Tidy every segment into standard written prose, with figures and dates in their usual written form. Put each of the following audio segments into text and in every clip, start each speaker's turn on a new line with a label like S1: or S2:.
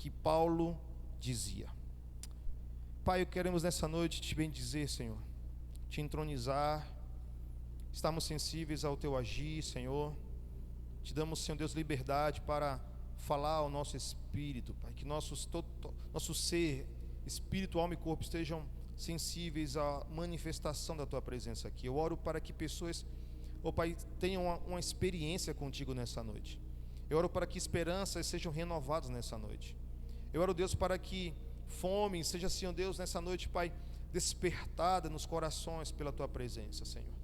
S1: que Paulo dizia. Pai, queremos nessa noite te bendizer, Senhor, te entronizar, estamos sensíveis ao teu agir, Senhor. Te damos, Senhor Deus, liberdade para falar ao nosso espírito, Pai, que nosso ser, espírito, alma e corpo estejam sensíveis à manifestação da tua presença aqui. Eu oro para que pessoas, Pai, tenham uma experiência contigo nessa noite. Eu oro para que esperanças sejam renovadas nessa noite. Eu oro, Deus, para que fome seja, Senhor Deus, nessa noite, Pai, despertada nos corações pela tua presença, Senhor.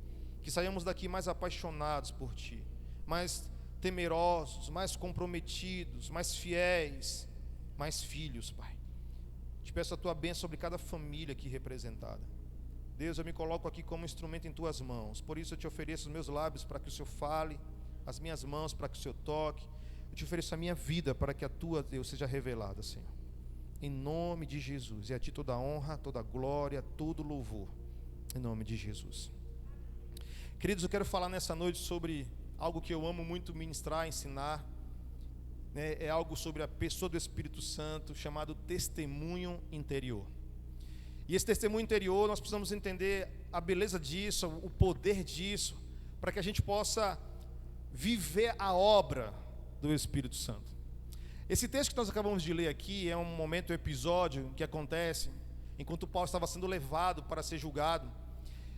S1: Que saiamos daqui mais apaixonados por ti, mais temerosos, mais comprometidos, mais fiéis, mais filhos, Pai. Te peço a tua bênção sobre cada família aqui representada. Deus, eu me coloco aqui como instrumento em tuas mãos, por isso eu te ofereço os meus lábios para que o Senhor fale, as minhas mãos para que o Senhor toque. Eu te ofereço a minha vida para que a tua, Deus, seja revelada, Senhor. Em nome de Jesus, e a ti toda a honra, toda a glória, todo louvor, em nome de Jesus. Queridos, eu quero falar nessa noite sobre algo que eu amo muito ministrar, ensinar, né? É algo sobre a pessoa do Espírito Santo, chamado testemunho interior. E esse testemunho interior, nós precisamos entender a beleza disso, o poder disso, para que a gente possa viver a obra do Espírito Santo. Esse texto que nós acabamos de ler aqui é um momento, um episódio que acontece enquanto Paulo estava sendo levado para ser julgado.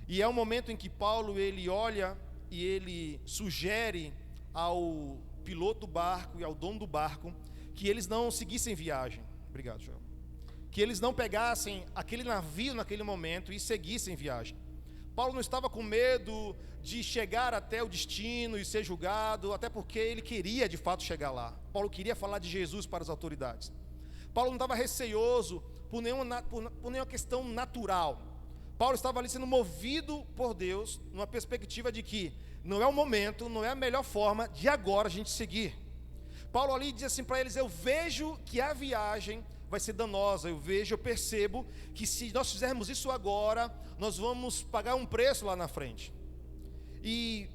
S1: E é um momento em que Paulo, ele olha e ele sugere ao piloto do barco e ao dono do barco que eles não seguissem viagem. Obrigado, Joel. Que eles não pegassem aquele navio naquele momento e seguissem viagem. Paulo não estava com medo de chegar até o destino e ser julgado, até porque ele queria de fato chegar lá. Paulo queria falar de Jesus para as autoridades. Paulo não estava receoso por nenhuma questão natural. Paulo estava ali sendo movido por Deus, numa perspectiva de que não é o momento, não é a melhor forma de agora a gente seguir. Paulo ali diz assim para eles: eu vejo que a viagem vai ser danosa, eu percebo que se nós fizermos isso agora, nós vamos pagar um preço lá na frente. E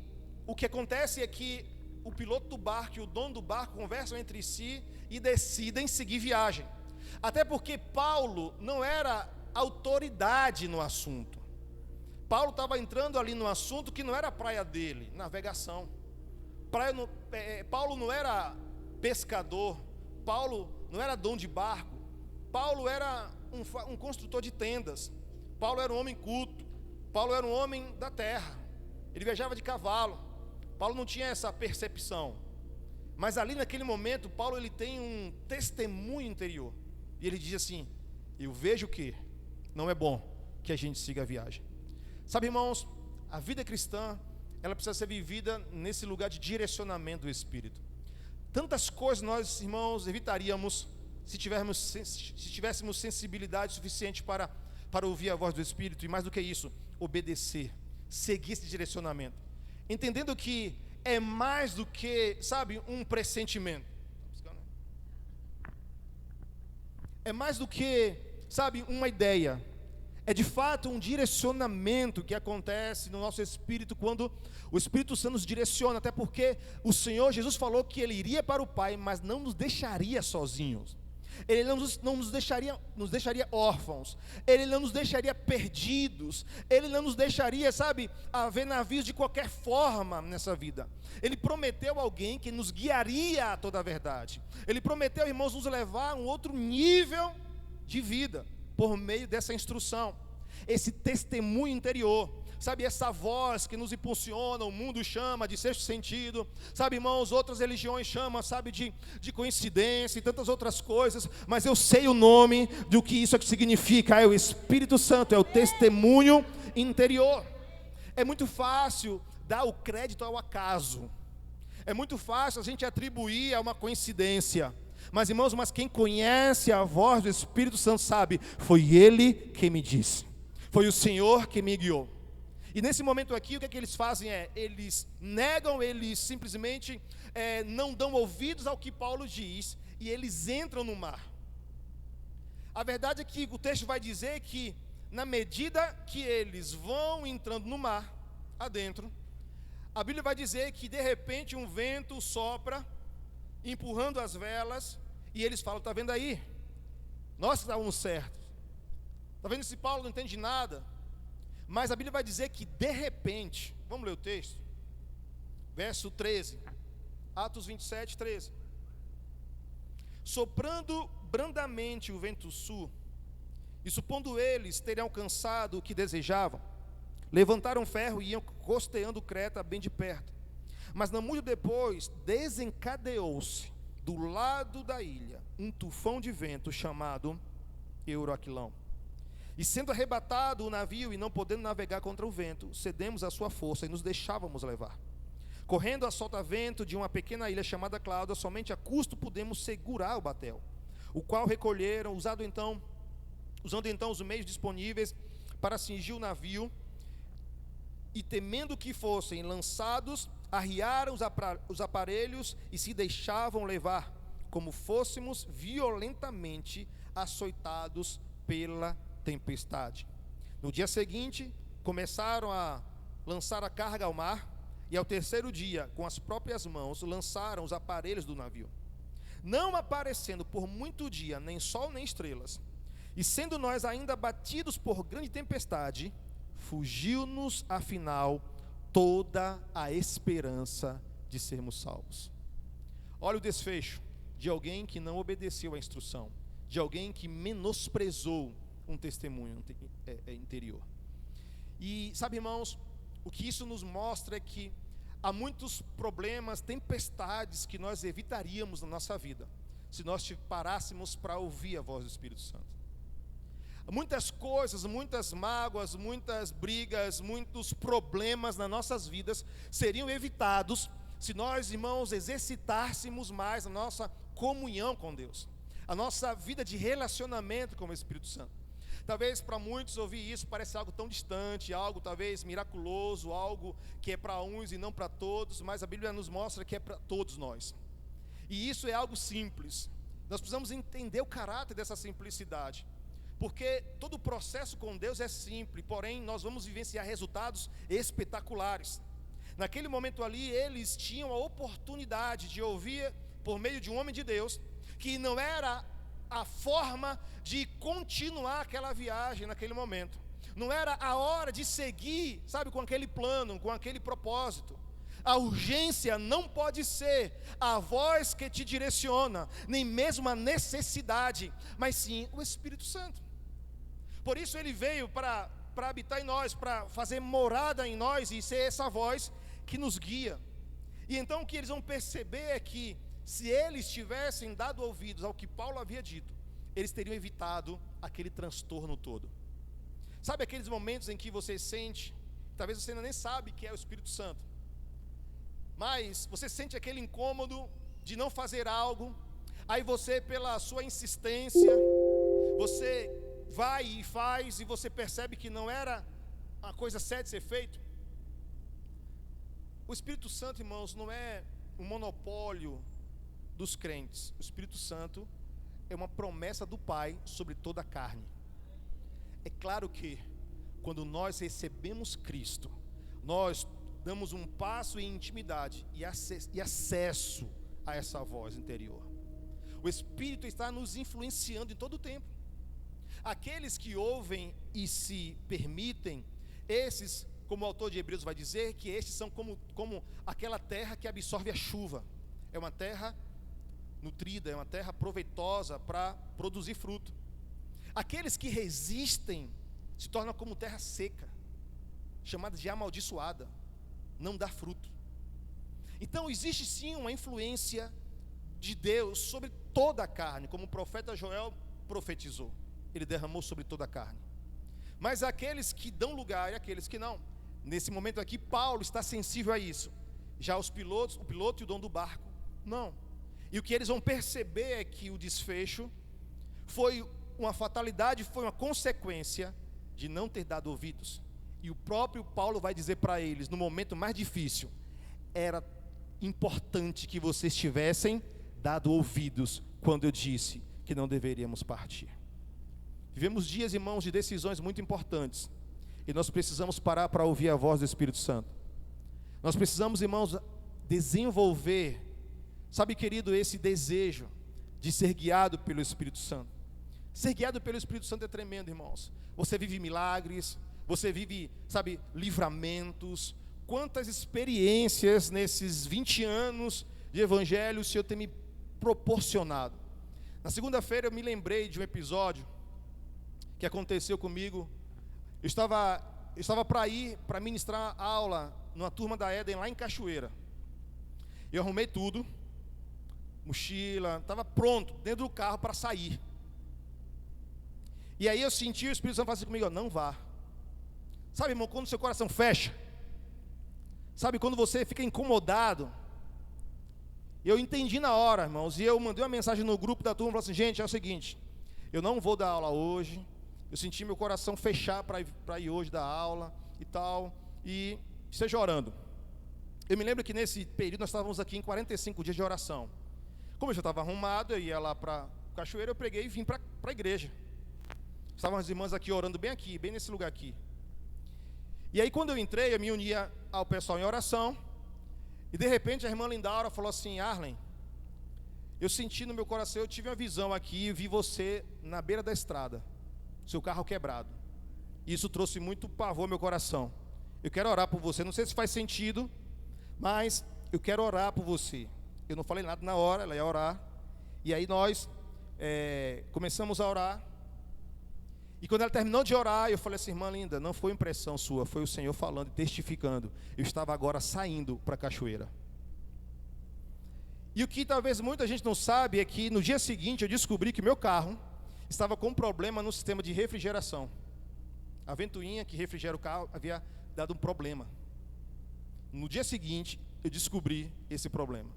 S1: o que acontece é que o piloto do barco e o dono do barco conversam entre si e decidem seguir viagem. Até porque Paulo não era autoridade no assunto. Paulo estava entrando ali no assunto que não era a praia dele, navegação. Paulo não era pescador, Paulo não era dono de barco, Paulo era um construtor de tendas, Paulo era um homem culto, Paulo era um homem da terra, ele viajava de cavalo. Paulo não tinha essa percepção, mas ali naquele momento Paulo ele tem um testemunho interior, e ele diz assim: eu vejo que não é bom que a gente siga a viagem. Sabe, irmãos, a vida cristã, ela precisa ser vivida nesse lugar de direcionamento do Espírito. Tantas coisas nós, irmãos, evitaríamos se tivéssemos sensibilidade suficiente para ouvir a voz do Espírito, e mais do que isso, obedecer, seguir esse direcionamento, entendendo que é mais do que, sabe, um pressentimento, é mais do que, sabe, uma ideia. É de fato um direcionamento que acontece no nosso espírito quando o Espírito Santo nos direciona, até porque o Senhor Jesus falou que Ele iria para o Pai, mas não nos deixaria sozinhos. Ele não nos deixaria órfãos, Ele não nos deixaria perdidos, Ele não nos deixaria, sabe, haver navios de qualquer forma nessa vida. Ele prometeu alguém que nos guiaria a toda a verdade. Ele prometeu, irmãos, nos levar a um outro nível de vida, por meio dessa instrução, esse testemunho interior, sabe, essa voz que nos impulsiona. O mundo chama de sexto sentido, sabe, irmãos, outras religiões chamam, sabe, de coincidência e tantas outras coisas, mas eu sei o nome do que isso significa: é o Espírito Santo, é o testemunho interior. É muito fácil dar o crédito ao acaso, é muito fácil a gente atribuir a uma coincidência. Mas, irmãos, quem conhece a voz do Espírito Santo sabe: foi Ele que me disse, foi o Senhor que me guiou. E nesse momento aqui, o que é que eles fazem? Eles negam, eles simplesmente não dão ouvidos ao que Paulo diz, e eles entram no mar. A verdade é que o texto vai dizer que, na medida que eles vão entrando no mar, adentro, a Bíblia vai dizer que de repente um vento sopra, empurrando as velas, E eles falam: está vendo aí? Nós estávamos certos. Está vendo, esse Paulo não entende nada. Mas a Bíblia vai dizer que de repente, vamos ler o texto, verso 13, Atos 27, 13. Soprando brandamente o vento sul, e supondo eles terem alcançado o que desejavam, levantaram ferro e iam costeando Creta bem de perto. Mas não muito depois, desencadeou-se do lado da ilha um tufão de vento chamado Euroquilão. E sendo arrebatado o navio e não podendo navegar contra o vento, cedemos à sua força e nos deixávamos levar. Correndo a solta-vento de uma pequena ilha chamada Cláudia, somente a custo pudemos segurar o batel, o qual recolheram, usando então os meios disponíveis para cingir o navio, e temendo que fossem lançados, arriaram os aparelhos e se deixavam levar, como fôssemos violentamente açoitados pela tempestade. No dia seguinte, começaram a lançar a carga ao mar, e ao terceiro dia, com as próprias mãos, lançaram os aparelhos do navio. Não aparecendo por muito dia, nem sol nem estrelas, e sendo nós ainda batidos por grande tempestade, fugiu-nos afinal toda a esperança de sermos salvos. Olha o desfecho de alguém que não obedeceu à instrução, de alguém que menosprezou um testemunho interior. E sabe, irmãos, o que isso nos mostra é que há muitos problemas, tempestades que nós evitaríamos na nossa vida, se nós parássemos para ouvir a voz do Espírito Santo. Muitas coisas, muitas mágoas, muitas brigas, muitos problemas nas nossas vidas seriam evitados se nós, irmãos, exercitássemos mais a nossa comunhão com Deus, a nossa vida de relacionamento com o Espírito Santo. Talvez para muitos ouvir isso parece algo tão distante, algo talvez miraculoso, algo que é para uns e não para todos, mas a Bíblia nos mostra que é para todos nós. E isso é algo simples. Nós precisamos entender o caráter dessa simplicidade, porque todo o processo com Deus é simples, porém nós vamos vivenciar resultados espetaculares. Naquele momento ali, eles tinham a oportunidade de ouvir por meio de um homem de Deus, que não era a forma de continuar aquela viagem naquele momento, não era a hora de seguir, sabe, com aquele plano, com aquele propósito. A urgência não pode ser a voz que te direciona, nem mesmo a necessidade, mas sim o Espírito Santo. Por isso ele veio para habitar em nós, para fazer morada em nós e ser essa voz que nos guia. E então o que eles vão perceber é que se eles tivessem dado ouvidos ao que Paulo havia dito, eles teriam evitado aquele transtorno todo. Sabe aqueles momentos em que você sente, talvez você ainda nem sabe que é o Espírito Santo, mas você sente aquele incômodo de não fazer algo, aí você, pela sua insistência, você vai e faz, e você percebe que não era a coisa certa de ser feito. O Espírito Santo, irmãos, não é um monopólio dos crentes. O Espírito Santo é uma promessa do Pai sobre toda a carne. É claro que quando nós recebemos Cristo, nós damos um passo em intimidade e acesso a essa voz interior. O Espírito está nos influenciando em todo o tempo. Aqueles que ouvem e se permitem, esses, como o autor de Hebreus vai dizer, que estes são como aquela terra que absorve a chuva. É uma terra nutrida, é uma terra proveitosa para produzir fruto. Aqueles que resistem se tornam como terra seca, chamada de amaldiçoada, não dá fruto. Então existe sim uma influência de Deus sobre toda a carne, como o profeta Joel profetizou. Ele derramou sobre toda a carne. Mas aqueles que dão lugar e aqueles que não. Nesse momento aqui, Paulo está sensível a isso. Já os pilotos, o piloto e o dono do barco, não. E o que eles vão perceber é que o desfecho foi uma fatalidade, foi uma consequência de não ter dado ouvidos. E o próprio Paulo vai dizer para eles, no momento mais difícil, era importante que vocês tivessem dado ouvidos quando eu disse que não deveríamos partir. Vivemos dias, irmãos, de decisões muito importantes, e nós precisamos parar para ouvir a voz do Espírito Santo. Nós precisamos, irmãos, desenvolver, sabe, querido, esse desejo de ser guiado pelo Espírito Santo. Ser guiado pelo Espírito Santo é tremendo, irmãos. Você vive milagres, você vive, sabe, livramentos. Quantas experiências nesses 20 anos de evangelho o Senhor tem me proporcionado. Na segunda-feira eu me lembrei de um episódio que aconteceu comigo. Eu estava para ir para ministrar aula numa turma da Éden lá em Cachoeira. Eu arrumei tudo, mochila, estava pronto, dentro do carro para sair. E aí eu senti o Espírito Santo falar assim comigo: não vá. Sabe, irmão, quando seu coração fecha? Sabe, quando você fica incomodado? Eu entendi na hora, irmãos, e eu mandei uma mensagem no grupo da turma, falei assim: gente, é o seguinte, eu não vou dar aula hoje. Eu senti meu coração fechar para ir hoje dar aula e tal, e esteja orando. Eu me lembro que nesse período nós estávamos aqui em 45 dias de oração. Como eu já estava arrumado, eu ia lá para Cachoeira, eu preguei e vim para a igreja. Estavam as irmãs aqui orando bem aqui, bem nesse lugar aqui. E aí quando eu entrei, eu me unia ao pessoal em oração, e de repente a irmã Lindaura falou assim: Arlen, eu senti no meu coração, eu tive uma visão aqui, e vi você na beira da estrada, seu carro quebrado. Isso trouxe muito pavor ao meu coração. Eu quero orar por você, não sei se faz sentido, mas eu quero orar por você. Eu não falei nada na hora, ela ia orar. E aí nós começamos a orar. E quando ela terminou de orar, eu falei assim: irmã linda, não foi impressão sua, foi o Senhor falando e testificando. Eu estava agora saindo para a Cachoeira. E o que talvez muita gente não sabe é que no dia seguinte eu descobri que meu carro estava com um problema no sistema de refrigeração. A ventoinha que refrigera o carro havia dado um problema. No dia seguinte eu descobri esse problema.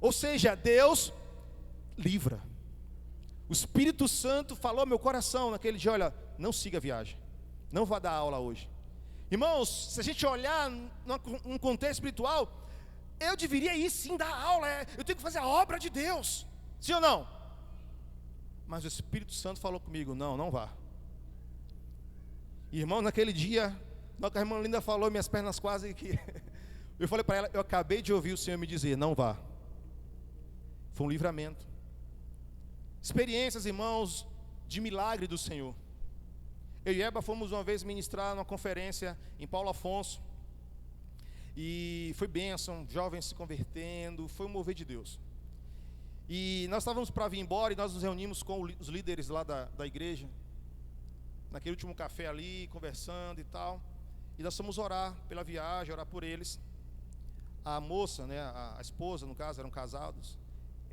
S1: Ou seja, Deus livra. O Espírito Santo falou ao meu coração naquele dia: olha, não siga a viagem, não vá dar aula hoje. Irmãos, se a gente olhar num contexto espiritual, eu deveria ir sim dar aula, eu tenho que fazer a obra de Deus, sim ou não? Mas o Espírito Santo falou comigo: não vá. Irmão, naquele dia, na hora que a irmã Linda falou, minhas pernas quase que... Eu falei para ela: eu acabei de ouvir o Senhor me dizer, não vá. Foi um livramento. Experiências, irmãos, de milagre do Senhor. Eu e Eba fomos uma vez ministrar numa conferência em Paulo Afonso. E foi bênção, jovens se convertendo, foi um mover de Deus. E nós estávamos para vir embora e nós nos reunimos com os líderes lá da igreja, naquele último café ali, conversando e tal. E nós fomos orar pela viagem, orar por eles. A moça, né, a esposa, no caso,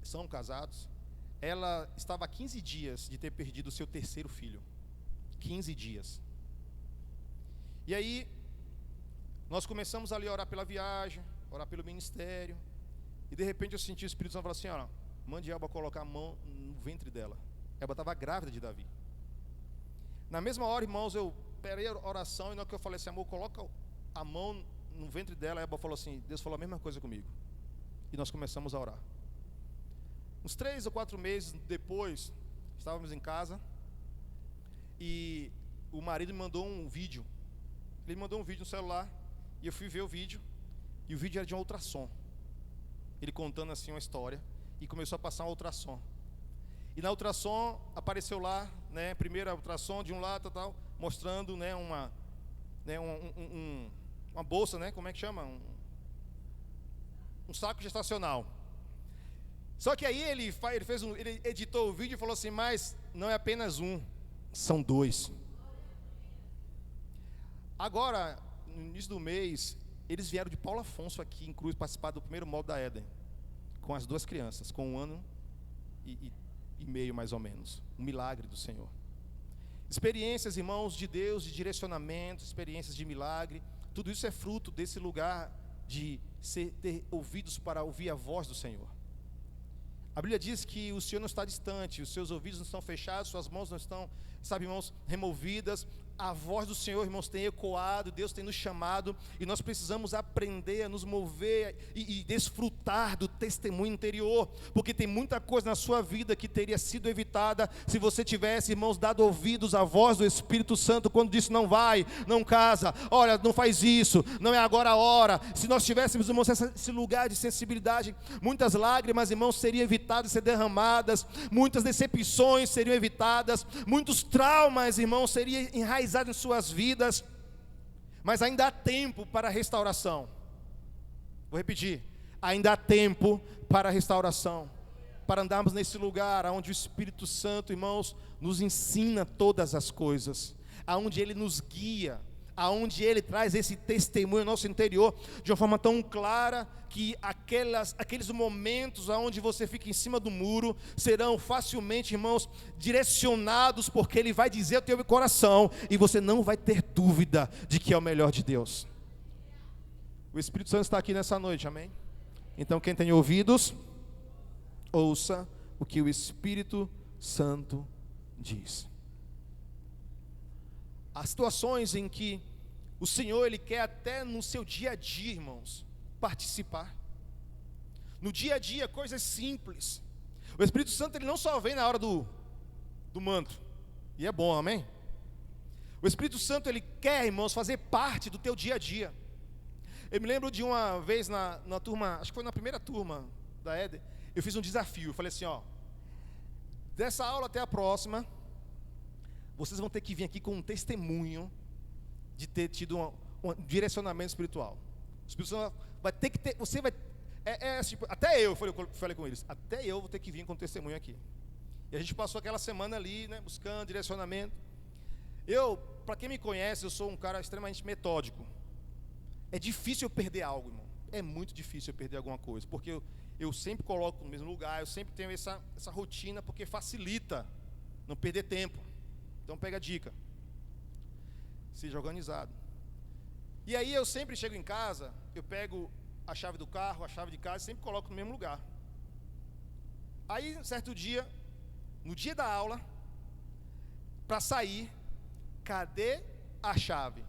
S1: são casados. Ela estava há 15 dias de ter perdido o seu terceiro filho. 15 dias. E aí, nós começamos ali a orar pela viagem, orar pelo ministério. E de repente eu senti o Espírito Santo falar assim: olha, mande Elba colocar a mão no ventre dela. Elba estava grávida de Davi. Na mesma hora, irmãos, eu parei a oração, e na hora que eu falei assim: amor, coloca a mão no ventre dela, Elba falou assim: Deus falou a mesma coisa comigo. E nós começamos a orar. Uns 3 ou 4 meses depois, estávamos em casa, e o marido me mandou um vídeo. Ele me mandou um vídeo no celular, e eu fui ver o vídeo, e o vídeo era de um ultrassom. Ele contando assim uma história, e começou a passar um ultrassom. E na ultrassom apareceu lá, né, primeiro a ultrassom de um lado, tal, mostrando, né, uma bolsa, né, como é que chama? Um saco gestacional. Só que aí ele editou o vídeo e falou assim: mas não é apenas um, são 2. Agora, no início do mês, eles vieram de Paulo Afonso aqui em Cruz participar do primeiro módulo da Éden, com as 2 crianças, com 1 ano e meio mais ou menos. Um milagre do Senhor. Experiências, irmãos, de Deus, de direcionamento, experiências de milagre, tudo isso é fruto desse lugar de ter ouvidos para ouvir a voz do Senhor. A Bíblia diz que o Senhor não está distante, os seus ouvidos não estão fechados, suas mãos não estão, sabe, irmãos, removidas. A voz do Senhor, irmãos, tem ecoado, Deus tem nos chamado, e nós precisamos aprender a nos mover e desfrutar do testemunho interior, porque tem muita coisa na sua vida que teria sido evitada se você tivesse, irmãos, dado ouvidos à voz do Espírito Santo quando disse: não vai, não casa, olha, não faz isso, não é agora a hora. Se nós tivéssemos, irmãos, esse lugar de sensibilidade, muitas lágrimas, irmãos, seriam evitadas evitadas de ser derramadas, muitas decepções seriam evitadas, muitos traumas, irmãos, seriam enraizados em suas vidas, mas ainda há tempo para a restauração. Vou repetir, ainda há tempo para a restauração, para andarmos nesse lugar onde o Espírito Santo, irmãos, nos ensina todas as coisas, aonde Ele nos guia, aonde Ele traz esse testemunho no nosso interior, de uma forma tão clara, que aqueles momentos onde você fica em cima do muro, serão facilmente, irmãos, direcionados, porque Ele vai dizer ao teu coração, e você não vai ter dúvida de que é o melhor de Deus. O Espírito Santo está aqui nessa noite, amém? Então quem tem ouvidos, ouça o que o Espírito Santo diz. Há situações em que o Senhor, Ele quer até no seu dia a dia, irmãos, participar. No dia a dia, coisas simples. O Espírito Santo, Ele não só vem na hora do manto, e é bom, amém? O Espírito Santo, Ele quer, irmãos, fazer parte do teu dia a dia. Eu me lembro de uma vez na turma, acho que foi na primeira turma da Éder, eu fiz um desafio, eu falei assim, ó, dessa aula até a próxima, vocês vão ter que vir aqui com um testemunho de ter tido um direcionamento espiritual. O Espírito Santo vai ter que ter, você vai, tipo, até eu falei com eles, até eu vou ter que vir com um testemunho aqui. E a gente passou aquela semana ali, né, buscando direcionamento. Para quem me conhece, eu sou um cara extremamente metódico. É difícil eu perder algo, irmão. É muito difícil eu perder alguma coisa, porque eu sempre coloco no mesmo lugar, eu sempre tenho essa rotina, porque facilita não perder tempo. Então pega a dica, seja organizado. E aí eu sempre chego em casa, eu pego a chave do carro, a chave de casa, e sempre coloco no mesmo lugar. Aí, certo dia, no dia da aula, para sair, cadê a chave?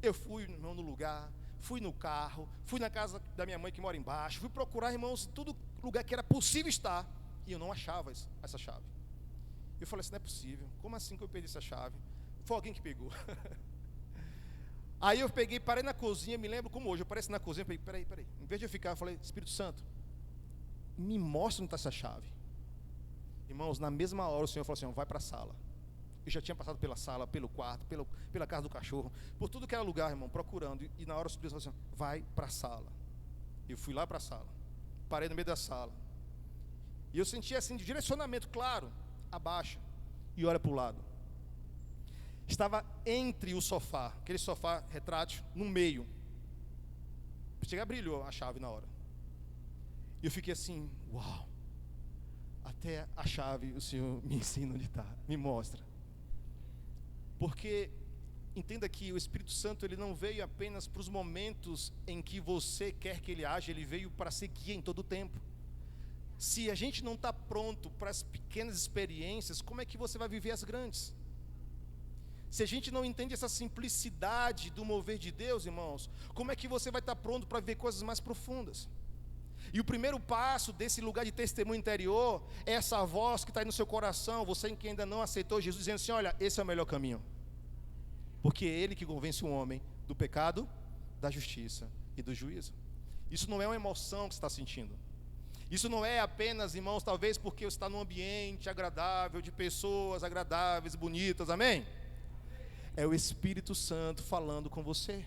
S1: Eu fui, irmão, no lugar, fui no carro, fui na casa da minha mãe que mora embaixo, fui procurar, irmãos, todo lugar que era possível estar, e eu não achava essa chave. Eu falei assim, não é possível, como assim que eu perdi essa chave? Foi alguém que pegou. Aí eu peguei, parei na cozinha, me lembro como hoje, eu pareci na cozinha, peraí, em vez de eu ficar, eu falei, Espírito Santo, me mostra onde está essa chave. Irmãos, na mesma hora o Senhor falou assim, vai para a sala. Eu já tinha passado pela sala, pelo quarto, pela casa do cachorro, por tudo que era lugar, irmão, procurando. E na hora o Espírito falou assim, vai para a sala. Eu fui lá para a sala, parei no meio da sala. E eu senti assim, de direcionamento claro, abaixa e olha para o lado. Estava entre o sofá, aquele sofá retrátil, no meio. Chega, brilhou a chave na hora. E eu fiquei assim, uau. Até a chave o Senhor me ensina onde está, me mostra. Porque, entenda que o Espírito Santo, ele não veio apenas para os momentos em que você quer que ele age, ele veio para ser guia em todo o tempo. Se a gente não está pronto para as pequenas experiências, como é que você vai viver as grandes? Se a gente não entende essa simplicidade do mover de Deus, irmãos, como é que você vai estar pronto para viver coisas mais profundas? E o primeiro passo desse lugar de testemunho interior é essa voz que está aí no seu coração, você que ainda não aceitou Jesus, dizendo assim, olha, esse é o melhor caminho. Porque é Ele que convence o homem do pecado, da justiça e do juízo. Isso não é uma emoção que você está sentindo. Isso não é apenas, irmãos, talvez porque você está num ambiente agradável, de pessoas agradáveis, bonitas, amém? É o Espírito Santo falando com você.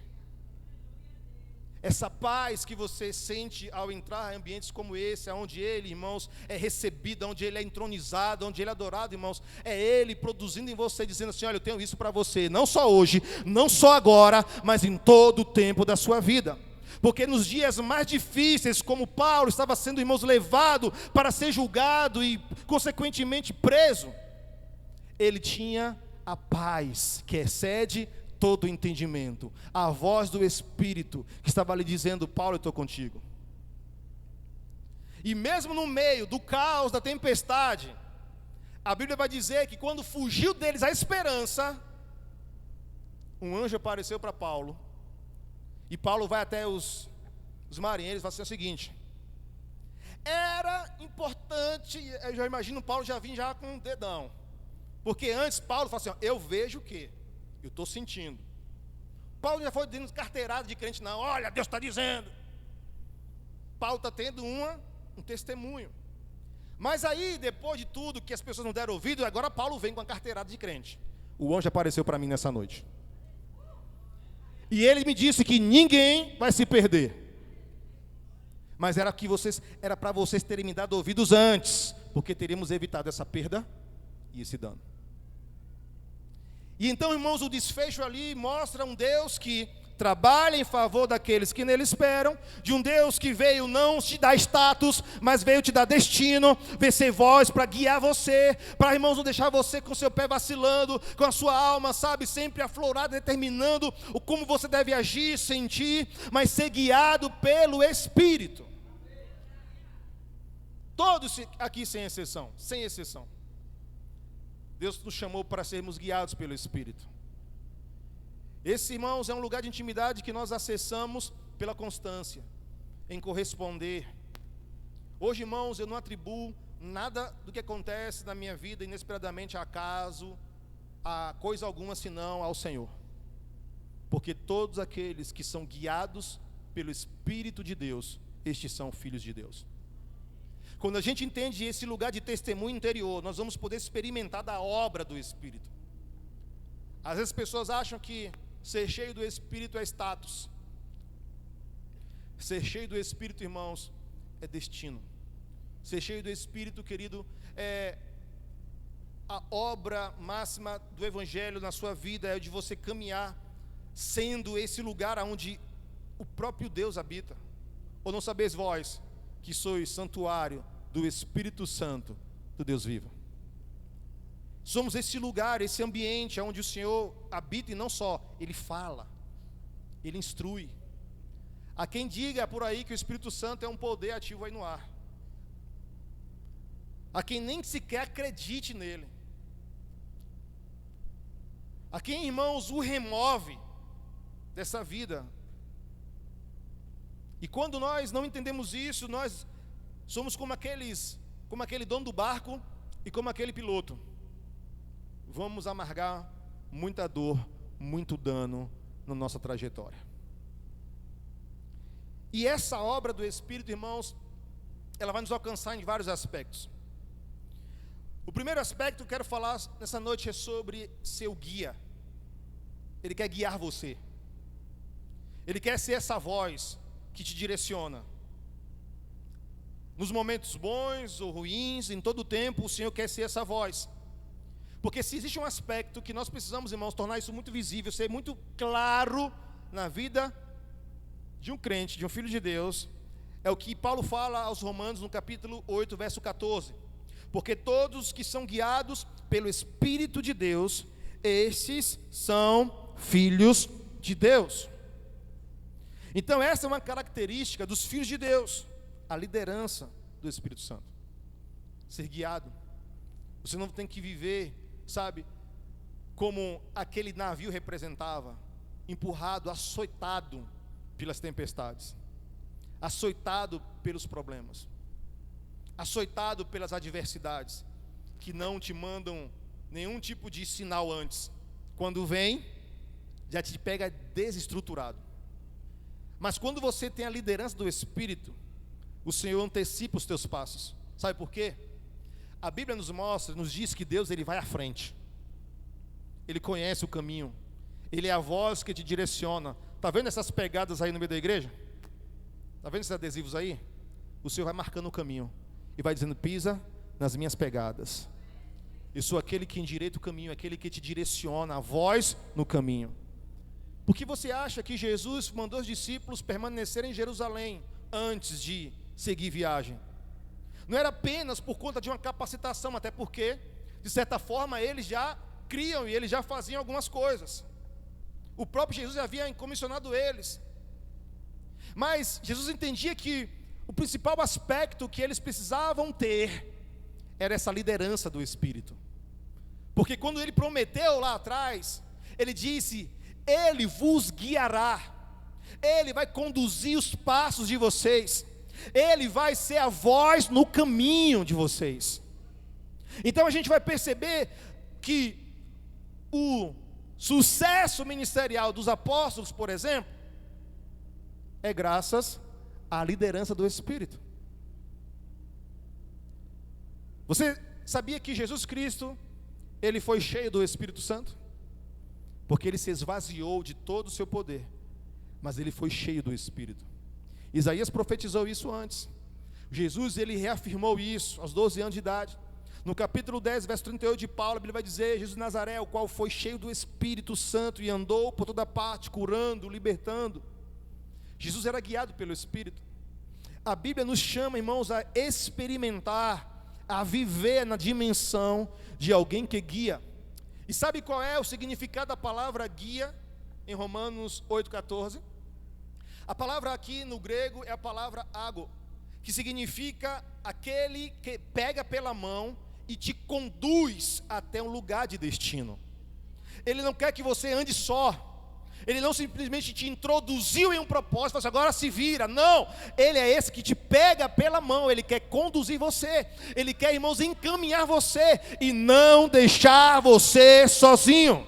S1: Essa paz que você sente ao entrar em ambientes como esse, onde Ele, irmãos, é recebido, onde Ele é entronizado, onde Ele é adorado, irmãos, é Ele produzindo em você, dizendo assim, olha, eu tenho isso para você, não só hoje, não só agora, mas em todo o tempo da sua vida. Porque nos dias mais difíceis, como Paulo estava sendo, irmãos, levado para ser julgado e consequentemente preso, ele tinha a paz que excede todo o entendimento, a voz do Espírito que estava lhe dizendo, Paulo, eu estou contigo. E mesmo no meio do caos, da tempestade, a Bíblia vai dizer que quando fugiu deles a esperança, um anjo apareceu para Paulo, e Paulo vai até os marinheiros e fala assim, o seguinte, era importante, eu já imagino Paulo já vinha já com um dedão, porque antes Paulo fala assim, ó, eu vejo o quê? Eu estou sentindo. Paulo já foi dando carteirada de crente, não, olha, Deus está dizendo. Paulo está tendo um testemunho. Mas aí, depois de tudo que as pessoas não deram ouvido, agora Paulo vem com a carteirada de crente. O anjo apareceu para mim nessa noite. E ele me disse que ninguém vai se perder. Mas era para vocês terem me dado ouvidos antes, porque teríamos evitado essa perda e esse dano. E então, irmãos, o desfecho ali mostra um Deus que trabalha em favor daqueles que nele esperam, de um Deus que veio não te dar status, mas veio te dar destino, veio ser voz para guiar você, para, irmãos, não deixar você com seu pé vacilando, com a sua alma, sabe, sempre aflorada, determinando como você deve agir, sentir, mas ser guiado pelo Espírito. Todos aqui sem exceção, Deus nos chamou para sermos guiados pelo Espírito. Esse, irmãos, é um lugar de intimidade que nós acessamos pela constância, em corresponder. Hoje, irmãos, eu não atribuo nada do que acontece na minha vida inesperadamente a acaso, a coisa alguma, senão ao Senhor. Porque todos aqueles que são guiados pelo Espírito de Deus, estes são filhos de Deus. Quando a gente entende esse lugar de testemunho interior, nós vamos poder experimentar da obra do Espírito. Às vezes as pessoas acham que ser cheio do Espírito é status. Ser cheio do Espírito, irmãos, é destino. Ser cheio do Espírito, querido, é a obra máxima do Evangelho na sua vida, é de você caminhar sendo esse lugar onde o próprio Deus habita. Ou não sabeis vós que sois santuário do Espírito Santo do Deus vivo? Somos esse lugar, esse ambiente onde o Senhor habita, e não só, Ele fala, Ele instrui. Há quem diga por aí que o Espírito Santo é um poder ativo aí no ar. Há quem nem sequer acredite nele. Há quem, irmãos, o remove dessa vida. E quando nós não entendemos isso, nós somos como aquele dono do barco e como aquele piloto. Vamos amargar muita dor, muito dano na nossa trajetória. E essa obra do Espírito, irmãos, ela vai nos alcançar em vários aspectos. O primeiro aspecto que eu quero falar nessa noite é sobre seu guia. Ele quer guiar você. Ele quer ser essa voz que te direciona. Nos momentos bons ou ruins, em todo o tempo, o Senhor quer ser essa voz. Porque se existe um aspecto que nós precisamos, irmãos, tornar isso muito visível, ser muito claro na vida de um crente, de um filho de Deus, é o que Paulo fala aos Romanos no capítulo 8, verso 14. Porque todos que são guiados pelo Espírito de Deus, esses são filhos de Deus. Então essa é uma característica dos filhos de Deus, a liderança do Espírito Santo. Ser guiado. Você não tem que viver, sabe, como aquele navio representava, empurrado, açoitado pelas tempestades, açoitado pelos problemas, açoitado pelas adversidades, que não te mandam nenhum tipo de sinal antes. Quando vem, já te pega desestruturado. Mas quando você tem a liderança do Espírito, o Senhor antecipa os teus passos. Sabe por quê? A Bíblia nos mostra, nos diz que Deus, Ele vai à frente. Ele conhece o caminho. Ele é a voz que te direciona. Está vendo essas pegadas aí no meio da igreja? Está vendo esses adesivos aí? O Senhor vai marcando o caminho e vai dizendo: pisa nas minhas pegadas. Eu sou aquele que endireita o caminho, aquele que te direciona, a voz no caminho. Por que você acha que Jesus mandou os discípulos permanecerem em Jerusalém antes de seguir viagem? Não era apenas por conta de uma capacitação, até porque, de certa forma, eles já criam e eles já faziam algumas coisas. O próprio Jesus havia comissionado eles. Mas Jesus entendia que o principal aspecto que eles precisavam ter era essa liderança do Espírito. Porque quando Ele prometeu lá atrás, Ele disse: Ele vos guiará, Ele vai conduzir os passos de vocês, Ele vai ser a voz no caminho de vocês. Então a gente vai perceber que o sucesso ministerial dos apóstolos, por exemplo, é graças à liderança do Espírito. Você sabia que Jesus Cristo, ele foi cheio do Espírito Santo? Porque ele se esvaziou de todo o seu poder, mas ele foi cheio do Espírito. Isaías profetizou isso antes. Jesus, ele reafirmou isso aos 12 anos de idade. No capítulo 10, verso 38 de Paulo, ele vai dizer: Jesus de Nazaré, o qual foi cheio do Espírito Santo e andou por toda parte, curando, libertando. Jesus era guiado pelo Espírito. A Bíblia nos chama, irmãos, a experimentar, a viver na dimensão de alguém que guia. E sabe qual é o significado da palavra guia em Romanos 8,14? A palavra aqui no grego é a palavra ágo, que significa aquele que pega pela mão e te conduz até um lugar de destino. Ele não quer que você ande só. Ele não simplesmente te introduziu em um propósito, assim, agora se vira. Não, ele é esse que te pega pela mão. Ele quer conduzir você. Ele quer, irmãos, encaminhar você e não deixar você sozinho.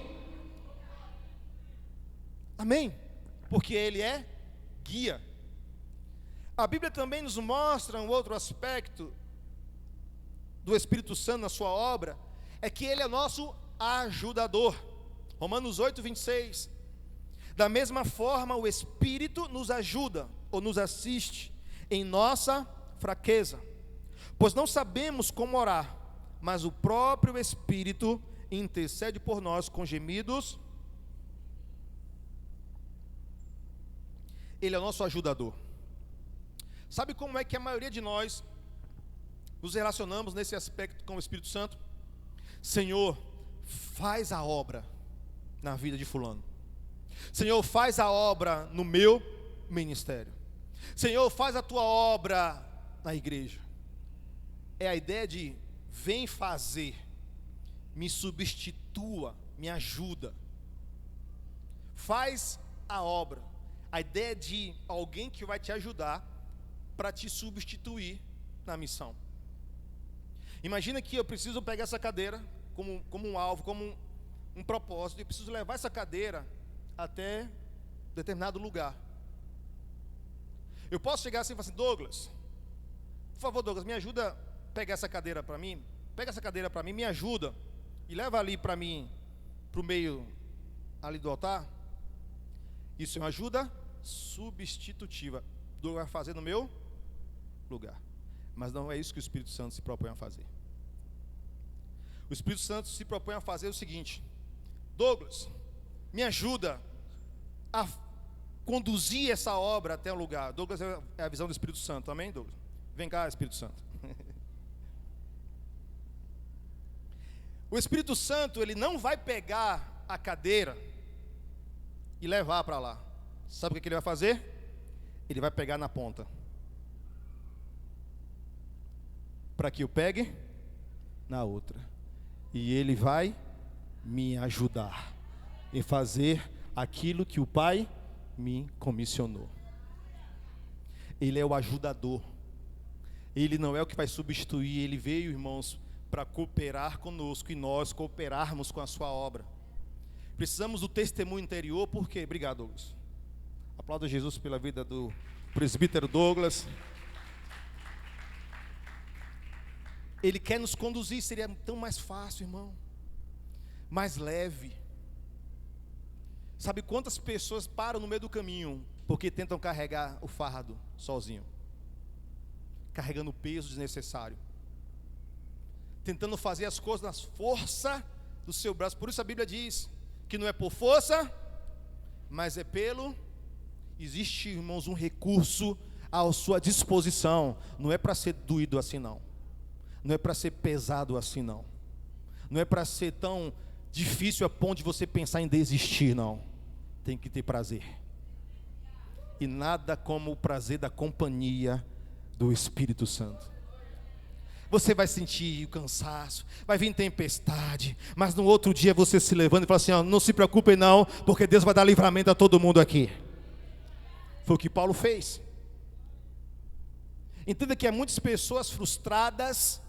S1: Amém? Porque ele é guia. A Bíblia também nos mostra um outro aspecto do Espírito Santo na sua obra, é que ele é nosso ajudador. Romanos 8, 26. Da mesma forma, o Espírito nos ajuda ou nos assiste em nossa fraqueza, pois não sabemos como orar, mas o próprio Espírito intercede por nós com gemidos. Ele é o nosso ajudador. Sabe como é que a maioria de nós nos relacionamos nesse aspecto com o Espírito Santo? Senhor, faz a obra na vida de fulano. Senhor, faz a obra no meu ministério. Senhor, faz a tua obra na igreja. É a ideia de vem fazer, me substitua, me ajuda. Faz a obra. A ideia de alguém que vai te ajudar para te substituir na missão. Imagina que eu preciso pegar essa cadeira como um alvo, como um propósito, e preciso levar essa cadeira até determinado lugar. Eu posso chegar assim e falar assim: Douglas, por favor, Douglas, me ajuda a pegar essa cadeira para mim. Pega essa cadeira para mim, me ajuda e leva ali para mim, para o meio ali do altar. Isso é uma ajuda substitutiva. Douglas vai fazer no meu lugar. Mas não é isso que o Espírito Santo se propõe a fazer. O Espírito Santo se propõe a fazer o seguinte: Douglas, me ajuda a conduzir essa obra até o lugar. Douglas é a visão do Espírito Santo, amém, Douglas? Vem cá, Espírito Santo. O Espírito Santo, ele não vai pegar a cadeira e levar para lá. Sabe o que ele vai fazer? Ele vai pegar na ponta, para que eu pegue na outra. E ele vai me ajudar em fazer aquilo que o Pai me comissionou. Ele é o ajudador. Ele não é o que vai substituir. Ele veio, irmãos, para cooperar conosco e nós cooperarmos com a sua obra. Precisamos do testemunho interior. Por quê? Obrigado, Douglas. Aplauda Jesus pela vida do presbítero Douglas. Ele quer nos conduzir. Seria tão mais fácil, irmão, mais leve. Sabe quantas pessoas param no meio do caminho porque tentam carregar o fardo sozinho, carregando peso desnecessário, tentando fazer as coisas na força do seu braço. Por isso a Bíblia diz que não é por força, mas é pelo... Existe, irmãos, um recurso à sua disposição. Não é para ser doído assim, não. Não é para ser pesado assim, não. Não é para ser tão difícil a ponto de você pensar em desistir, não. Tem que ter prazer. E nada como o prazer da companhia do Espírito Santo. Você vai sentir o cansaço, vai vir tempestade, mas no outro dia você se levanta e fala assim: ó, não se preocupe não, porque Deus vai dar livramento a todo mundo aqui. Foi o que Paulo fez. Entenda que há muitas pessoas frustradas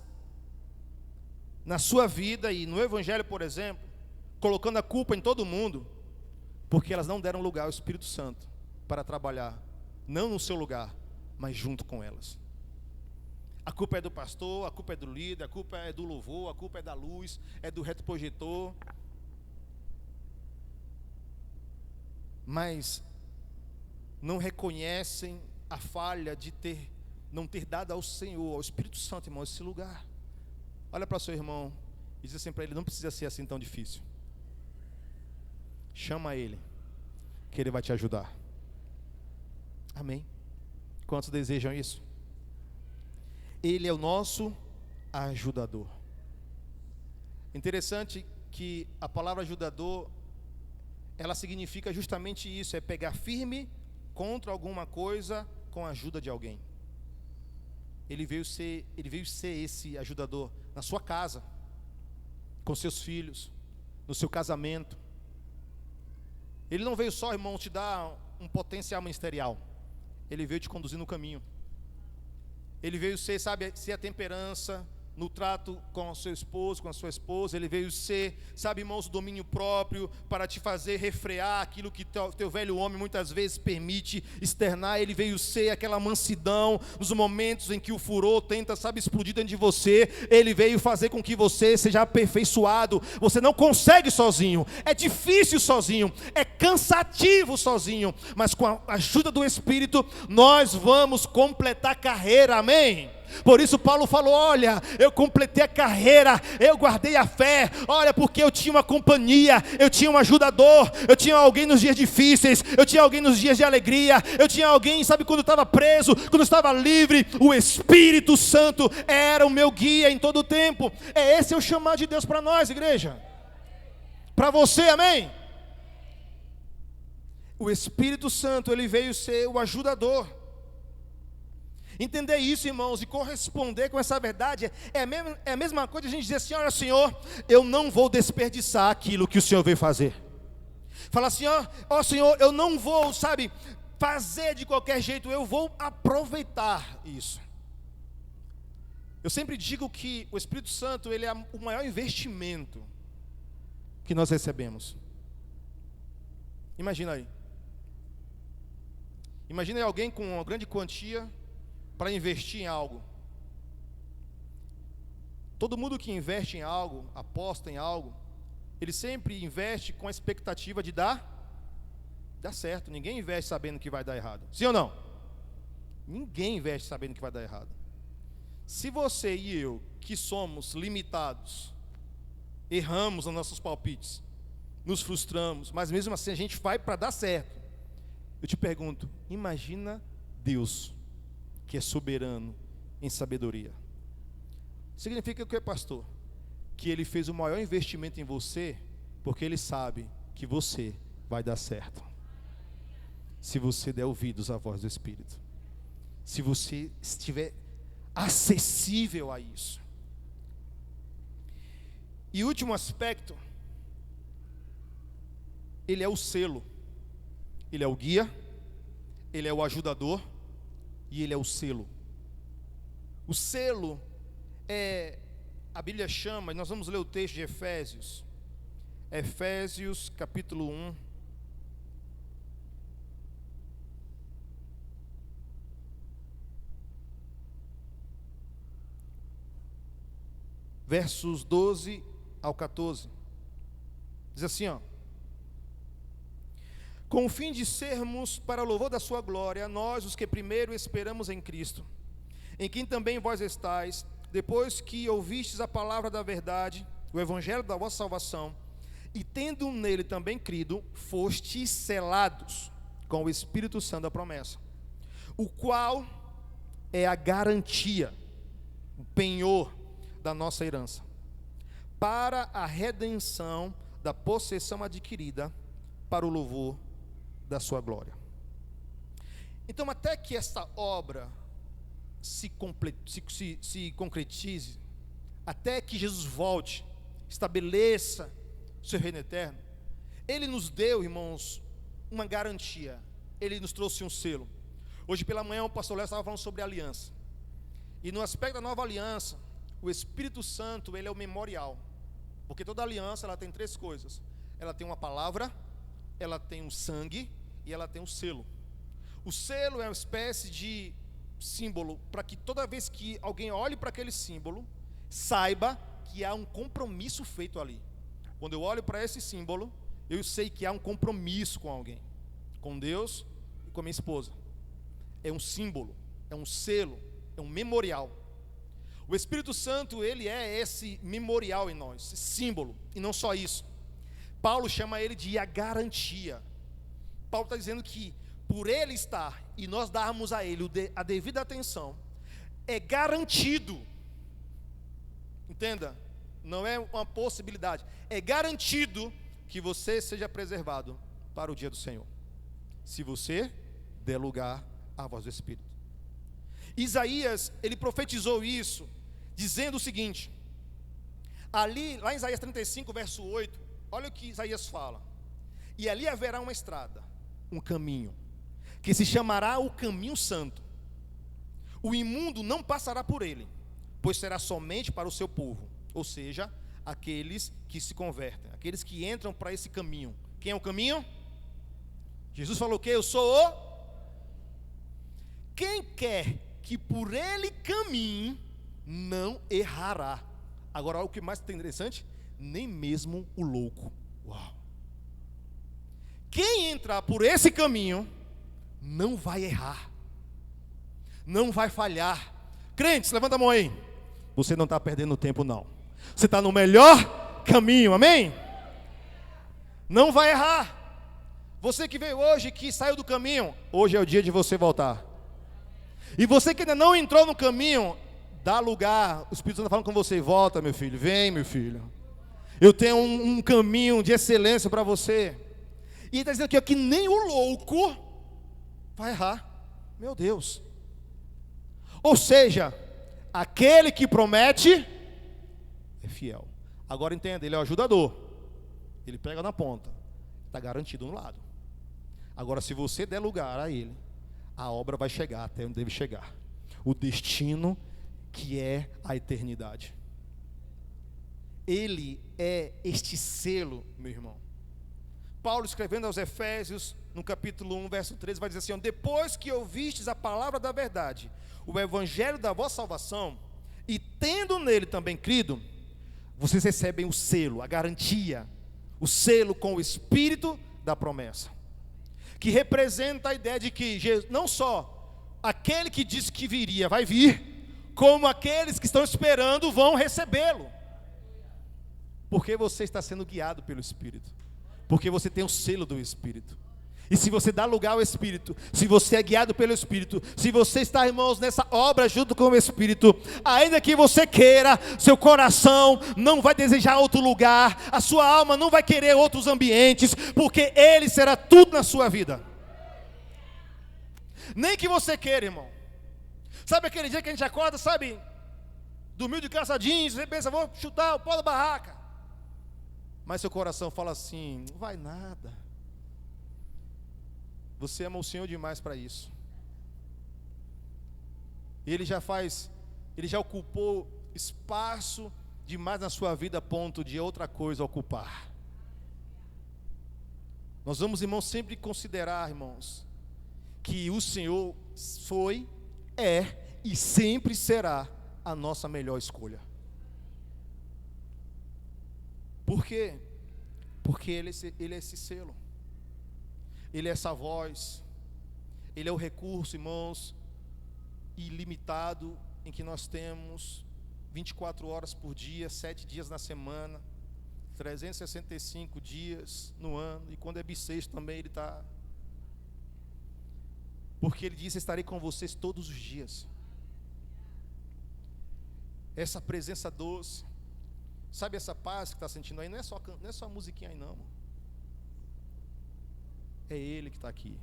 S1: na sua vida e no Evangelho, por exemplo, colocando a culpa em todo mundo, porque elas não deram lugar ao Espírito Santo para trabalhar, não no seu lugar, mas junto com elas. A culpa é do pastor, a culpa é do líder, a culpa é do louvor, a culpa é da luz, é do retroprojetor. Mas não reconhecem a falha de não ter dado ao Senhor, ao Espírito Santo, irmão, esse lugar. Olha para o seu irmão e diz assim para ele: não precisa ser assim tão difícil. Chama ele, que ele vai te ajudar. Amém? Quantos desejam isso? Ele é o nosso ajudador. Interessante que a palavra ajudador, ela significa justamente isso, é pegar firme contra alguma coisa com a ajuda de alguém. Ele veio ser esse ajudador na sua casa, com seus filhos, no seu casamento. Ele não veio só, irmão, te dar um potencial ministerial. Ele veio te conduzir no caminho. Ele veio ser, sabe, ser a temperança no trato com o seu esposo, com a sua esposa. Ele veio ser, sabe, irmãos, o domínio próprio para te fazer refrear aquilo que teu velho homem muitas vezes permite externar. Ele veio ser aquela mansidão nos momentos em que o furor tenta, sabe, explodir dentro de você. Ele veio fazer com que você seja aperfeiçoado. Você não consegue sozinho, é difícil sozinho, é cansativo sozinho, mas com a ajuda do Espírito nós vamos completar a carreira, amém? Por isso Paulo falou: olha, eu completei a carreira, eu guardei a fé. Olha, porque eu tinha uma companhia, eu tinha um ajudador, eu tinha alguém nos dias difíceis, eu tinha alguém nos dias de alegria, eu tinha alguém, sabe, quando eu estava preso, quando eu estava livre. O Espírito Santo era o meu guia em todo o tempo. Esse é o chamado de Deus para nós, igreja, para você, amém? O Espírito Santo, ele veio ser o ajudador. Entender isso, irmãos, e corresponder com essa verdade é a mesma coisa a gente dizer assim: olha, Senhor, eu não vou desperdiçar aquilo que o Senhor veio fazer. Fala assim: ó Senhor, eu não vou, sabe, fazer de qualquer jeito, eu vou aproveitar isso. Eu sempre digo que o Espírito Santo, ele é o maior investimento que nós recebemos. Imagina aí. Imagina aí alguém com uma grande quantia para investir em algo. Todo mundo que investe em algo, aposta em algo, ele sempre investe com a expectativa de dar certo. Ninguém investe sabendo que vai dar errado. Sim ou não? Ninguém investe sabendo que vai dar errado. Se você e eu, que somos limitados, erramos nos nossos palpites, nos frustramos, mas mesmo assim a gente vai para dar certo. Eu te pergunto, imagina Deus, que é soberano em sabedoria. Significa o que, pastor? Que ele fez o maior investimento em você, porque ele sabe que você vai dar certo, se você der ouvidos à voz do Espírito, se você estiver acessível a isso. E último aspecto, ele é o selo, ele é o guia, ele é o ajudador, e ele é o selo. O selo a Bíblia chama, nós vamos ler o texto de Efésios. Efésios capítulo 1. Versos 12 ao 14. Diz assim, com o fim de sermos para o louvor da sua glória, nós os que primeiro esperamos em Cristo, em quem também vós estáis, depois que ouvistes a palavra da verdade, o evangelho da vossa salvação, e tendo nele também crido, fostes selados com o Espírito Santo da promessa, o qual é a garantia, o penhor da nossa herança, para a redenção da possessão adquirida, para o louvor da sua glória. Então, até que esta obra se concretize, até que Jesus volte, estabeleça seu reino eterno, ele nos deu, irmãos, uma garantia. Ele nos trouxe um selo. Hoje pela manhã o pastor Léo estava falando sobre aliança, e no aspecto da nova aliança, o Espírito Santo, ele é o memorial, porque toda aliança, ela tem três coisas: ela tem uma palavra, ela tem um sangue e ela tem um selo. O selo é uma espécie de símbolo para que toda vez que alguém olhe para aquele símbolo, saiba que há um compromisso feito ali. Quando eu olho para esse símbolo, eu sei que há um compromisso com alguém, com Deus e com a minha esposa. É um símbolo, é um selo, é um memorial. O Espírito Santo, ele é esse memorial em nós, esse símbolo, e não só isso. Paulo chama ele de a garantia. Paulo está dizendo que por ele estar e nós darmos a ele a devida atenção, é garantido. Entenda, não é uma possibilidade, é garantido que você seja preservado para o dia do Senhor, se você der lugar à voz do Espírito. Isaías, ele profetizou isso, dizendo o seguinte, ali, lá em Isaías 35, verso 8, olha o que Isaías fala: e ali haverá uma estrada, um caminho, que se chamará o caminho santo, o imundo não passará por ele, pois será somente para o seu povo, ou seja, aqueles que se convertem, aqueles que entram para esse caminho. Quem é o caminho? Jesus falou o quê? Eu sou o... Quem quer que por ele caminhe, não errará. Agora, olha o que mais interessante: nem mesmo o louco. Uau! Quem entrar por esse caminho, não vai errar, não vai falhar. Crentes, levanta a mão aí. Você não está perdendo tempo, não. Você está no melhor caminho, amém? Não vai errar. Você que veio hoje, que saiu do caminho, hoje é o dia de você voltar. E você que ainda não entrou no caminho, dá lugar. O Espírito Santo está falando com você: volta, meu filho, vem, meu filho. Eu tenho um caminho de excelência para você. E ele está dizendo aqui que nem o louco vai errar. Meu Deus. Ou seja, aquele que promete é fiel. Agora entenda, ele é o ajudador. Ele pega na ponta, está garantido no lado. Agora, se você der lugar a ele, a obra vai chegar até onde deve chegar. O destino que é a eternidade. Ele é este selo, meu irmão. Paulo, escrevendo aos Efésios, no capítulo 1, verso 13, vai dizer assim: depois que ouvistes a palavra da verdade, o evangelho da vossa salvação, e tendo nele também crido, vocês recebem o selo, a garantia, o selo com o Espírito da promessa, que representa a ideia de que não só aquele que disse que viria vai vir, como aqueles que estão esperando vão recebê-lo. Porque você está sendo guiado pelo Espírito, porque você tem o selo do Espírito. E se você dá lugar ao Espírito, se você é guiado pelo Espírito, se você está, irmãos, nessa obra junto com o Espírito, ainda que você queira, seu coração não vai desejar outro lugar, a sua alma não vai querer outros ambientes, porque Ele será tudo na sua vida. Nem que você queira, irmão. Sabe aquele dia que a gente acorda, sabe, dormiu de calça jeans, você pensa: vou chutar o pó da barraca. Mas seu coração fala assim: não vai nada. Você ama o Senhor demais para isso. Ele já ocupou espaço demais na sua vida a ponto de outra coisa ocupar. Nós vamos, irmãos, sempre considerar, irmãos, que o Senhor foi, é e sempre será a nossa melhor escolha. Por quê? Porque Ele é esse selo. Ele é essa voz. Ele é o recurso, irmãos, ilimitado, em que nós temos 24 horas por dia, 7 dias na semana, 365 dias no ano. E quando é bissexto também Ele está. Porque Ele disse: estarei com vocês todos os dias. Essa presença doce. Sabe essa paz que está sentindo aí? Não é só a musiquinha aí, não. É Ele que está aqui.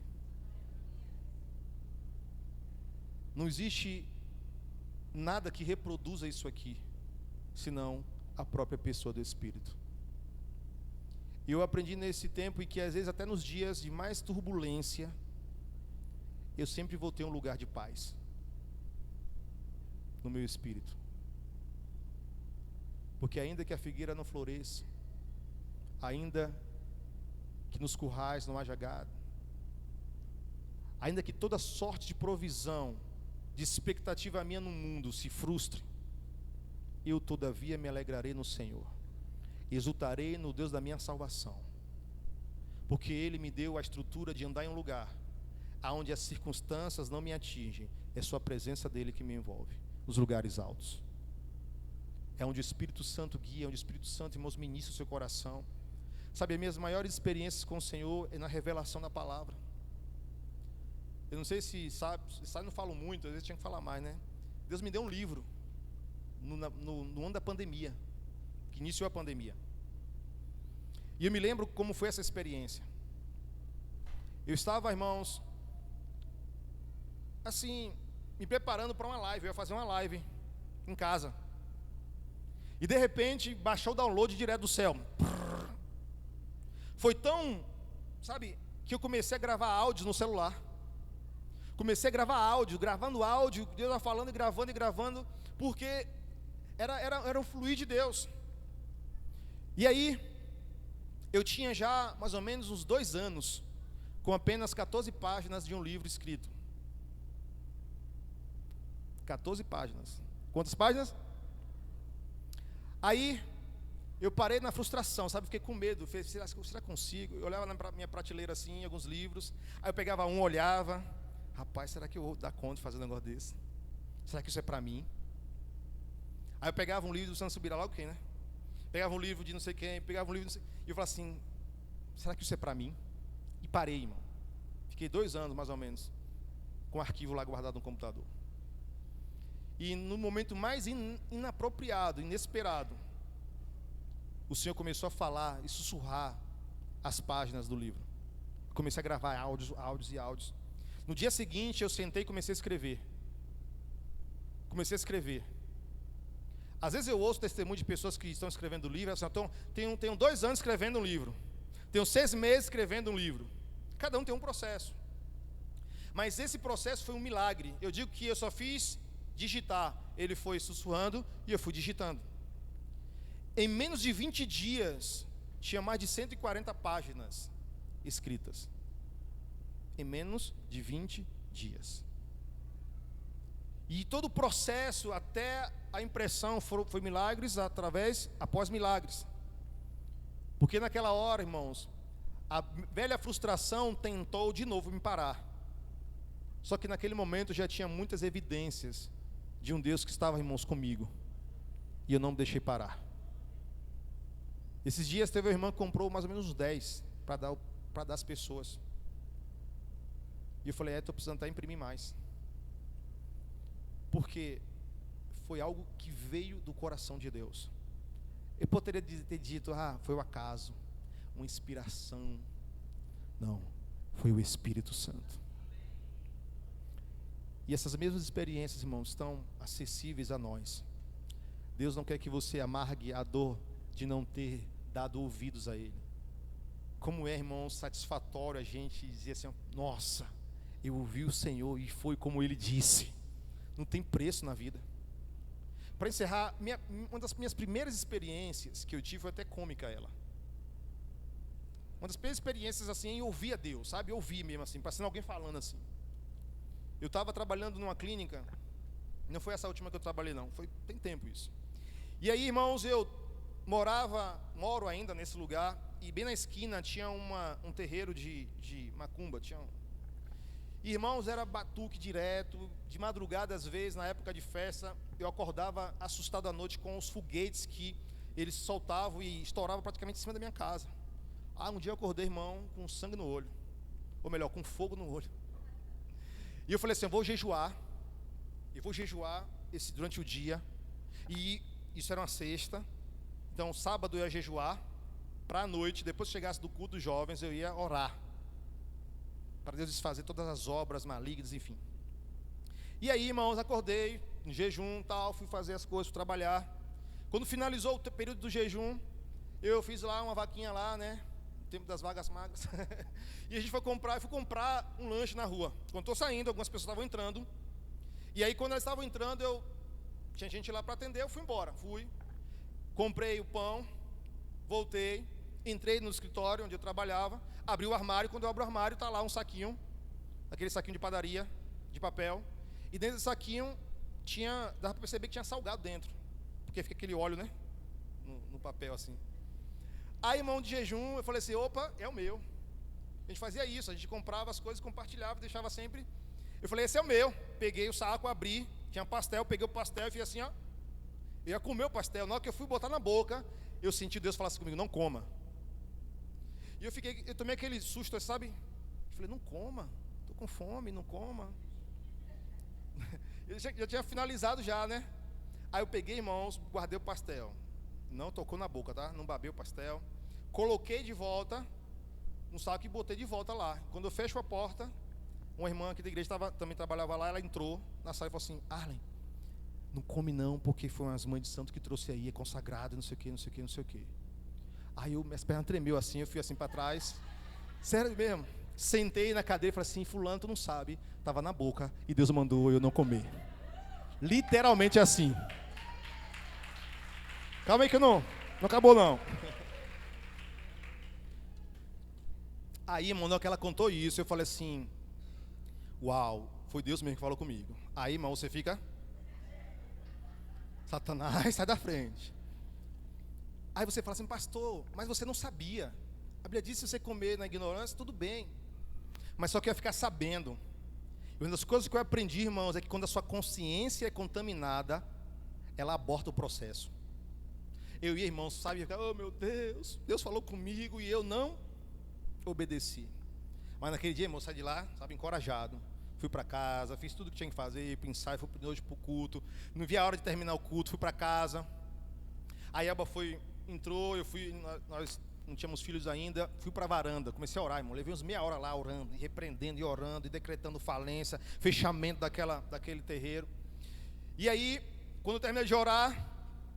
S1: Não existe nada que reproduza isso aqui, senão a própria pessoa do Espírito. E eu aprendi nesse tempo, e que às vezes até nos dias de mais turbulência, eu sempre vou ter um lugar de paz no meu espírito. Porque ainda que a figueira não floresça, ainda que nos currais não haja gado, ainda que toda sorte de provisão de expectativa minha no mundo se frustre, eu todavia me alegrarei no Senhor, exultarei no Deus da minha salvação, porque Ele me deu a estrutura de andar em um lugar aonde as circunstâncias não me atingem. É sua presença dele que me envolve, os lugares altos. É onde o Espírito Santo guia, onde o Espírito Santo, irmãos, ministra o seu coração. Sabe, as minhas maiores experiências com o Senhor é na revelação da palavra. Eu não sei se sabe, não falo muito, às vezes tinha que falar mais, né? Deus me deu um livro no ano da pandemia, que iniciou a pandemia. E eu me lembro como foi essa experiência. Eu estava, irmãos, assim, me preparando para uma live. Eu ia fazer uma live em casa. E de repente baixou o download direto do céu. Foi tão, sabe, que eu comecei a gravar áudio no celular. Comecei a gravar áudio, gravando áudio, Deus estava falando e gravando, porque era o fluir de Deus. E aí, eu tinha já mais ou menos uns 2 anos, com apenas 14 páginas de um livro escrito. 14 páginas. Quantas páginas? Aí, eu parei na frustração, sabe? Fiquei com medo. Falei, será que consigo? Eu olhava na minha prateleira assim, alguns livros. Aí eu pegava um, olhava. Rapaz, será que eu vou dar conta de fazer um negócio desse? Será que isso é para mim? Aí eu pegava um livro do Santo Subirá, logo quem, né? Pegava um livro de não sei quem, pegava um livro de não sei... E eu falava assim, será que isso é para mim? E parei, irmão. Fiquei 2 anos, mais ou menos, com o arquivo lá guardado no computador. E no momento mais inapropriado, inesperado, o Senhor começou a falar e sussurrar as páginas do livro. Comecei a gravar áudios. No dia seguinte eu sentei e comecei a escrever. Às vezes eu ouço testemunho de pessoas que estão escrevendo livro, assim, tenho 2 anos escrevendo um livro, tenho 6 meses escrevendo um livro. Cada um tem um processo. Mas esse processo foi um milagre. Eu digo que eu só fiz digitar. Ele foi sussurrando e eu fui digitando. Em menos de 20 dias, tinha mais de 140 páginas escritas. Em menos de 20 dias. E todo o processo, até a impressão, foi milagres após milagres. Porque naquela hora, irmãos, a velha frustração tentou de novo me parar. Só que naquele momento já tinha muitas evidências de um Deus que estava, irmãos, comigo. E eu não me deixei parar. Esses dias teve uma irmã que comprou mais ou menos uns 10 para dar às pessoas. E eu falei, estou precisando até imprimir mais. Porque foi algo que veio do coração de Deus. Eu poderia ter dito, foi o acaso, uma inspiração. Não, foi o Espírito Santo. E essas mesmas experiências, irmãos, estão acessíveis a nós. Deus não quer que você amargue a dor de não ter dado ouvidos a Ele. Como é, irmão, satisfatório a gente dizer assim, nossa, eu ouvi o Senhor e foi como Ele disse. Não tem preço na vida. Para encerrar, uma das minhas primeiras experiências que eu tive foi até cômica ela. Uma das primeiras experiências assim, eu ouvia Deus, sabe? Eu ouvi mesmo assim, parecendo alguém falando assim. Eu estava trabalhando numa clínica, não foi essa última que eu trabalhei não, tem tempo isso. E aí, irmãos, eu moro ainda nesse lugar, e bem na esquina tinha um terreiro de macumba, E, irmãos, era batuque direto, de madrugada às vezes, na época de festa, eu acordava assustado à noite com os foguetes que eles soltavam e estouravam praticamente em cima da minha casa. Um dia eu acordei, irmão, com sangue no olho, ou melhor, com fogo no olho. E eu falei assim, eu vou jejuar durante o dia. E isso era uma sexta. Então sábado eu ia jejuar para a noite, depois que chegasse do culto dos jovens, eu ia orar para Deus desfazer todas as obras malignas, enfim. E aí, irmãos, acordei em jejum, fui fazer as coisas, fui trabalhar. Quando finalizou o período do jejum, eu fiz lá uma vaquinha lá, né? Tempo das vagas magras. E a gente fui comprar um lanche na rua. Quando estou saindo, algumas pessoas estavam entrando. E aí, quando elas estavam entrando, tinha gente lá para atender, eu fui embora. Comprei o pão, voltei, entrei no escritório onde eu trabalhava, abri o armário. Quando eu abro o armário, está lá um saquinho, aquele saquinho de padaria, de papel. E dentro desse saquinho dava para perceber que tinha salgado dentro, porque fica aquele óleo, né, no papel assim. Aí, irmão, de jejum, eu falei assim, opa, é o meu. A gente fazia isso, a gente comprava as coisas, compartilhava, deixava sempre. Eu falei, esse é o meu. Peguei o saco, abri, tinha pastel, peguei o pastel e fiz assim, ó. Eu ia comer o pastel. Na hora que eu fui botar na boca, eu senti Deus falar assim comigo, não coma. E eu tomei aquele susto, sabe? Eu falei, não coma, estou com fome, não coma. Eu já tinha finalizado já, né? Aí eu peguei, irmãos, guardei o pastel. Não tocou na boca, tá? Não babei o pastel. Coloquei de volta no saco e botei de volta lá. Quando eu fecho a porta, uma irmã aqui da igreja também trabalhava lá, ela entrou na sala e falou assim, Arlen, não come não, porque foi umas mães de santo que trouxe aí, é consagrado, não sei o que, não sei o que, não sei o que. Aí minhas pernas tremeu assim, eu fui assim para trás. Sério mesmo. Sentei na cadeira e falei assim, fulano, tu não sabe, estava na boca e Deus mandou eu não comer. Literalmente assim. Calma aí que não acabou não. Aí, irmão, na hora que ela contou isso, eu falei assim, uau, foi Deus mesmo que falou comigo. Aí, irmão, você fica, Satanás, sai da frente. Aí você fala assim, pastor, mas você não sabia. A Bíblia diz que se você comer na ignorância, tudo bem. Mas só que eu ia ficar sabendo. E uma das coisas que eu aprendi, irmãos, é que quando a sua consciência é contaminada, ela aborta o processo. Eu ia, irmãos, sabe, oh meu Deus, Deus falou comigo e eu não obedeci. Mas naquele dia, irmão, eu saí de lá, sabe, encorajado. Fui para casa, fiz tudo que tinha que fazer, pensar, fui de noite para o culto. Não vi a hora de terminar o culto, fui para casa. Aí a Elba entrou, nós não tínhamos filhos ainda, fui para a varanda, comecei a orar, irmão. Levei uns meia hora lá orando, e repreendendo, e orando, e decretando falência, fechamento daquele terreiro. E aí, quando eu terminei de orar,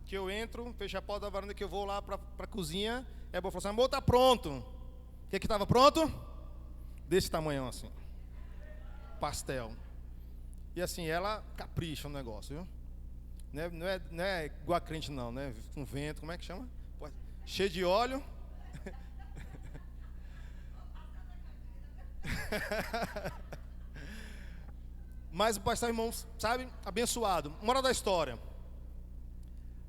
S1: que eu entro, fecho a porta da varanda, que eu vou lá para a cozinha, a Elba falou assim, amor, tá pronto. O que estava pronto? Desse tamanhão assim. Pastel. E assim, ela capricha no negócio, viu? Não é igual a crente não, né? Com vento, como é que chama? Cheio de óleo. Mas o pastel, irmãos, sabe? Abençoado. Moral da história.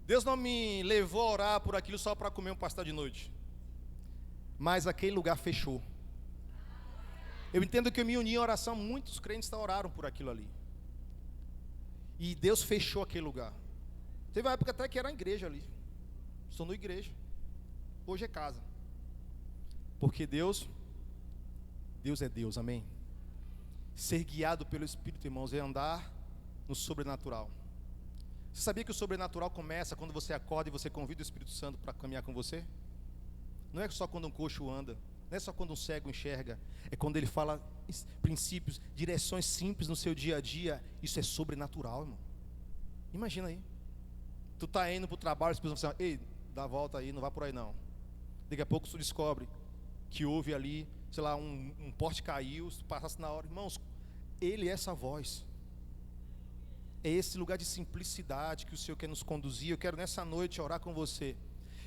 S1: Deus não me levou a orar por aquilo só para comer um pastel de noite. Mas aquele lugar fechou. Eu entendo que eu me uni em oração, muitos crentes oraram por aquilo ali. E Deus fechou aquele lugar. Teve uma época até que era a igreja ali. Estou na igreja. Hoje é casa. Porque Deus é Deus, amém? Ser guiado pelo Espírito, irmãos, é andar no sobrenatural. Você sabia que o sobrenatural começa quando você acorda e você convida o Espírito Santo para caminhar com você? Não é só quando um coxo anda, não é só quando um cego enxerga, é quando ele fala princípios, direções simples no seu dia a dia. Isso é sobrenatural, irmão. Imagina aí, tu tá indo para o trabalho, as pessoas falam assim, ei, dá a volta aí, não vá por aí não. Daqui a pouco tu descobre que houve ali, sei lá, um poste caiu, tu passasse na hora. Irmãos, Ele é essa voz. É esse lugar de simplicidade que o Senhor quer nos conduzir. Eu quero nessa noite orar com você.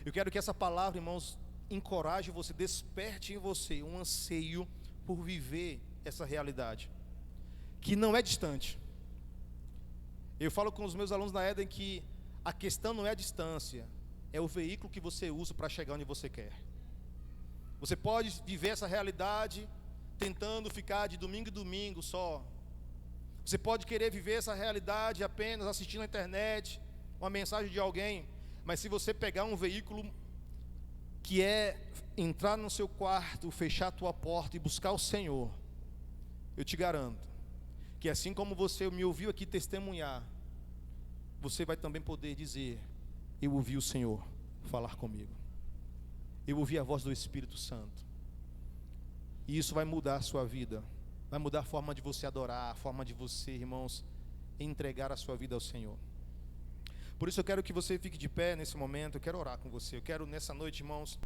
S1: Eu quero que essa palavra, irmãos, encoraje você, desperte em você um anseio por viver essa realidade, que não é distante. Eu falo com os meus alunos na Eden que a questão não é a distância, é o veículo que você usa para chegar onde você quer. Você pode viver essa realidade tentando ficar de domingo em domingo só. Você pode querer viver essa realidade apenas assistindo na internet uma mensagem de alguém, mas se você pegar um veículo que é entrar no seu quarto, fechar a tua porta e buscar o Senhor, eu te garanto que assim como você me ouviu aqui testemunhar, você vai também poder dizer, eu ouvi o Senhor falar comigo, eu ouvi a voz do Espírito Santo. E isso vai mudar a sua vida, vai mudar a forma de você adorar, a forma de você, irmãos, entregar a sua vida ao Senhor. Por isso eu quero que você fique de pé nesse momento, eu quero orar com você. Eu quero nessa noite, irmãos,